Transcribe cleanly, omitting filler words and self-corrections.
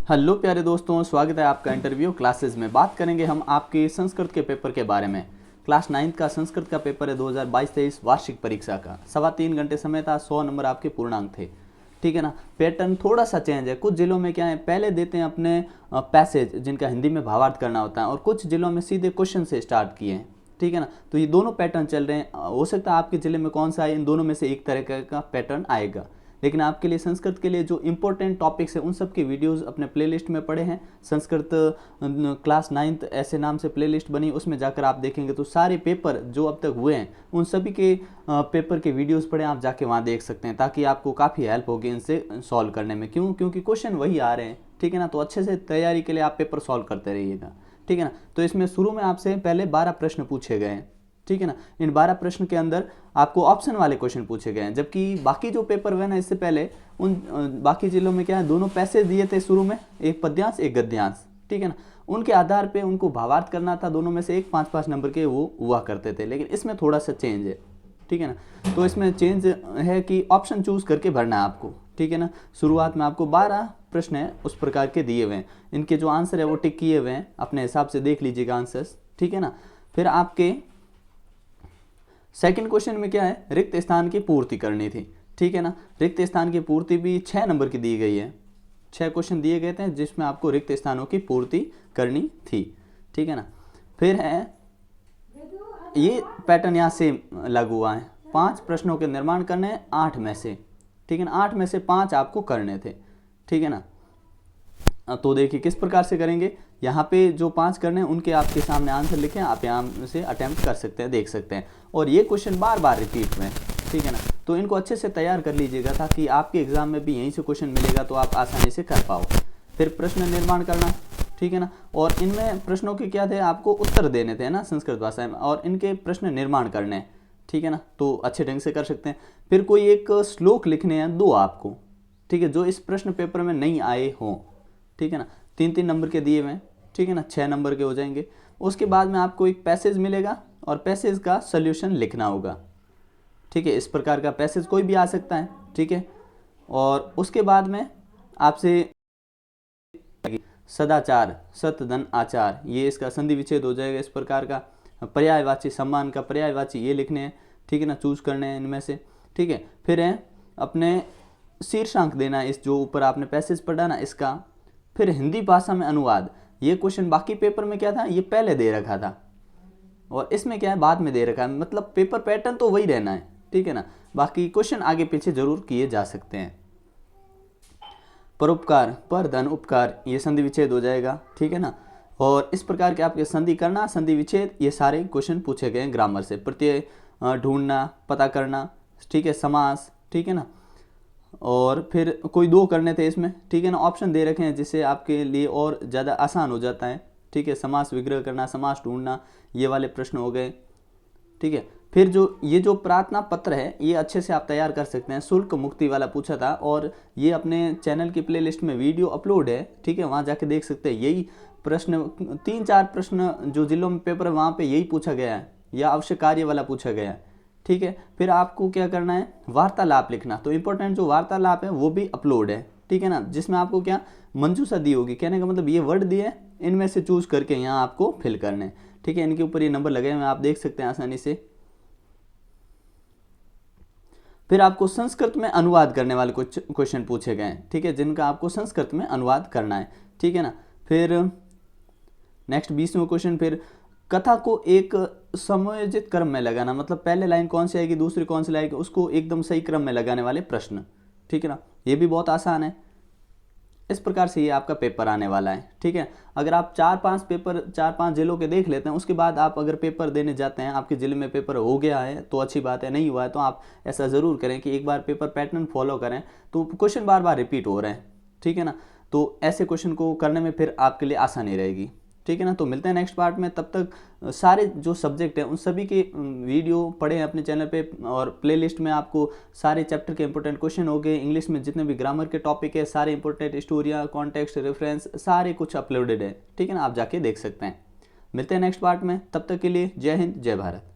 Hello प्यारे दोस्तों, स्वागत है आपका इंटरव्यू क्लासेस में। बात करेंगे हम आपके संस्कृत के पेपर के बारे में। क्लास 9th का संस्कृत का पेपर है 2022-23 वार्षिक परीक्षा का। 3.25 घंटे समय था, 100 नंबर आपके पूर्णांक थे। ठीक है ना। पैटर्न थोड़ा सा चेंज है। कुछ जिलों में क्या है, पहले देते हैं अपने पैसेज जिनका हिंदी में भावार्थ करना होता है, और कुछ जिलों में सीधे क्वेश्चन से स्टार्ट किए हैं। ठीक है ना। तो ये दोनों पैटर्न चल रहे हैं। हो सकता है आपके जिले में कौन सा है, इन दोनों में से एक तरह का पैटर्न आएगा। लेकिन आपके लिए संस्कृत के लिए जो इंपॉर्टेंट टॉपिक्स हैं उन सब के वीडियोस अपने प्लेलिस्ट में पड़े हैं। संस्कृत क्लास 9th ऐसे नाम से प्लेलिस्ट बनी, उसमें जाकर आप देखेंगे तो सारे पेपर जो अब तक हुए हैं उन सभी के पेपर के वीडियोस पड़े, आप जाके वहाँ देख सकते हैं, ताकि आपको काफ़ी हेल्प होगी इनसे सॉल्व करने में। क्योंकि क्वेश्चन वही आ रहे हैं। ठीक है ना। तो अच्छे से तैयारी के लिए आप पेपर सॉल्व करते रहिएगा। ठीक है ना। तो इसमें शुरू में आपसे पहले 12 प्रश्न पूछे गए हैं। ठीक है ना। इन 12 प्रश्न के अंदर आपको ऑप्शन वाले क्वेश्चन पूछे गए हैं, जबकि बाकी जो पेपर हुए ना इससे पहले उन बाकी जिलों में क्या है, दोनों पैसेज दिए थे शुरू में, एक पद्यांश एक गद्यांश। ठीक है ना। उनके आधार पे उनको भावार्थ करना था, दोनों में से एक 5-5 नंबर के वो हुआ करते थे। लेकिन इसमें थोड़ा सा चेंज है। ठीक है ना। तो इसमें चेंज है कि ऑप्शन चूज करके भरना है आपको। ठीक है ना। शुरुआत में आपको 12 प्रश्न है उस प्रकार के दिए हुए हैं। इनके जो आंसर है वो टिक किए हुए हैं, अपने हिसाब से देख लीजिएगा आंसर्स। ठीक है ना। फिर आपके सेकंड क्वेश्चन में क्या है, रिक्त स्थान की पूर्ति करनी थी। ठीक है ना। रिक्त स्थान की पूर्ति भी 6 नंबर की दी गई है। 6 क्वेश्चन दिए गए थे जिसमें आपको रिक्त स्थानों की पूर्ति करनी थी। ठीक है ना। फिर है ये पैटर्न यहाँ से लागू हुआ है। 5 प्रश्नों के निर्माण करने हैं 8 में से। ठीक है ना। 8 में से 5 आपको करने थे। ठीक है ना। तो देखिए किस प्रकार से करेंगे। यहाँ पे जो 5 करने हैं उनके आपके सामने आंसर लिखे, आप यहाँ से अटेम्प्ट कर सकते हैं, देख सकते हैं। और ये क्वेश्चन बार बार रिपीट में। ठीक है ना। तो इनको अच्छे से तैयार कर लीजिएगा, ताकि आपके एग्जाम में भी यहीं से क्वेश्चन मिलेगा तो आप आसानी से कर पाओ। फिर प्रश्न निर्माण करना। ठीक है ना। और इनमें प्रश्नों के क्या थे, आपको उत्तर देने थे ना संस्कृत भाषा में, और इनके प्रश्न निर्माण करने। ठीक है ना। तो अच्छे ढंग से कर सकते हैं। फिर कोई एक श्लोक लिखने हैं 2 आपको। ठीक है। जो इस प्रश्न पेपर में नहीं आए हों। ठीक है ना। 3-3 नंबर के दिए हुए हैं। ठीक है ना। 6 नंबर के हो जाएंगे। उसके बाद में आपको एक पैसेज मिलेगा और पैसेज का सॉल्यूशन लिखना होगा। ठीक है। इस प्रकार का पैसेज कोई भी आ सकता है। ठीक है। और उसके बाद में आपसे सदाचार, सत धन आचार, ये इसका संधि विच्छेद हो जाएगा। इस प्रकार का पर्यायवाची, सम्मान का पर्यायवाची ये लिखने हैं। ठीक है ना। चूज करने हैं इनमें से। ठीक है। फिर है अपने शीर्षांक देना है इस जो ऊपर आपने पैसेज पढ़ा ना इसका। फिर हिंदी भाषा में अनुवाद। ये क्वेश्चन बाकी पेपर में क्या था, ये पहले दे रखा था, और इसमें क्या है बाद में दे रखा है। मतलब पेपर पैटर्न तो वही रहना है। ठीक है ना। बाकी क्वेश्चन आगे पीछे जरूर किए जा सकते हैं। परोपकार, पर धन उपकार, ये संधि विच्छेद हो जाएगा। ठीक है ना। और इस प्रकार के आपके संधि करना, संधि विच्छेद, ये सारे क्वेश्चन पूछे गए हैं ग्रामर से। प्रत्यय ढूंढना, पता करना। ठीक है। समास। ठीक है ना। और फिर कोई 2 करने थे इसमें। ठीक है ना। ऑप्शन दे रखे हैं जिससे आपके लिए और ज़्यादा आसान हो जाता है। ठीक है। समास विग्रह करना, समास ढूंढना, ये वाले प्रश्न हो गए। ठीक है। फिर ये जो प्रार्थना पत्र है ये अच्छे से आप तैयार कर सकते हैं। शुल्क मुक्ति वाला पूछा था, और ये अपने चैनल की प्लेलिस्ट में वीडियो अपलोड है। ठीक है। वहाँ जाके देख सकते हैं। यही प्रश्न 3-4 प्रश्न जो जिलों में पेपर है वहाँ पर यही पूछा गया है, या अवश्य कार्य वाला पूछा गया है। ठीक है। फिर आपको क्या करना है, वार्तालाप लिखना। तो इंपॉर्टेंट जो वार्तालाप है वो भी अपलोड है। ठीक है ना। जिसमें आपको क्या मंजूषा दी होगी, कहने का मतलब ये वर्ड दिए, इनमें से चूज करके यहाँ आपको फिल करने। ठीक है। इनके ऊपर ये नंबर लगे हुए हैं, आप देख सकते हैं आसानी से। फिर आपको संस्कृत में अनुवाद करने वाले कुछ क्वेश्चन पूछे गए हैं। ठीक है। जिनका आपको संस्कृत में अनुवाद करना है। ठीक है ना। फिर नेक्स्ट 20वां क्वेश्चन, फिर कथा को एक समयोजित क्रम में लगाना। मतलब पहले लाइन कौन सी आएगी, दूसरी कौन सी आएगी, उसको एकदम सही क्रम में लगाने वाले प्रश्न। ठीक है ना। ये भी बहुत आसान है। इस प्रकार से ये आपका पेपर आने वाला है। ठीक है। अगर आप 4-5 जिलों के देख लेते हैं, उसके बाद आप अगर पेपर देने जाते हैं, आपके जिले में पेपर हो गया है तो अच्छी बात है, नहीं हुआ है तो आप ऐसा ज़रूर करें कि एक बार पेपर पैटर्न फॉलो करें। तो क्वेश्चन बार बार रिपीट हो रहे हैं। ठीक है ना। तो ऐसे क्वेश्चन को करने में फिर आपके लिए आसानी रहेगी। ठीक है ना। तो मिलते हैं नेक्स्ट पार्ट में। तब तक सारे जो सब्जेक्ट हैं उन सभी के वीडियो पढ़े हैं अपने चैनल पे, और प्लेलिस्ट में आपको सारे चैप्टर के इंपॉर्टेंट क्वेश्चन हो गए। इंग्लिश में जितने भी ग्रामर के टॉपिक है, सारे इंपॉर्टेंट स्टोरियाँ, कॉन्टेक्स्ट, रेफरेंस, सारे कुछ अपलोडेड है। ठीक है ना। आप जाके देख सकते हैं। मिलते हैं नेक्स्ट पार्ट में। तब तक के लिए जय हिंद, जय भारत।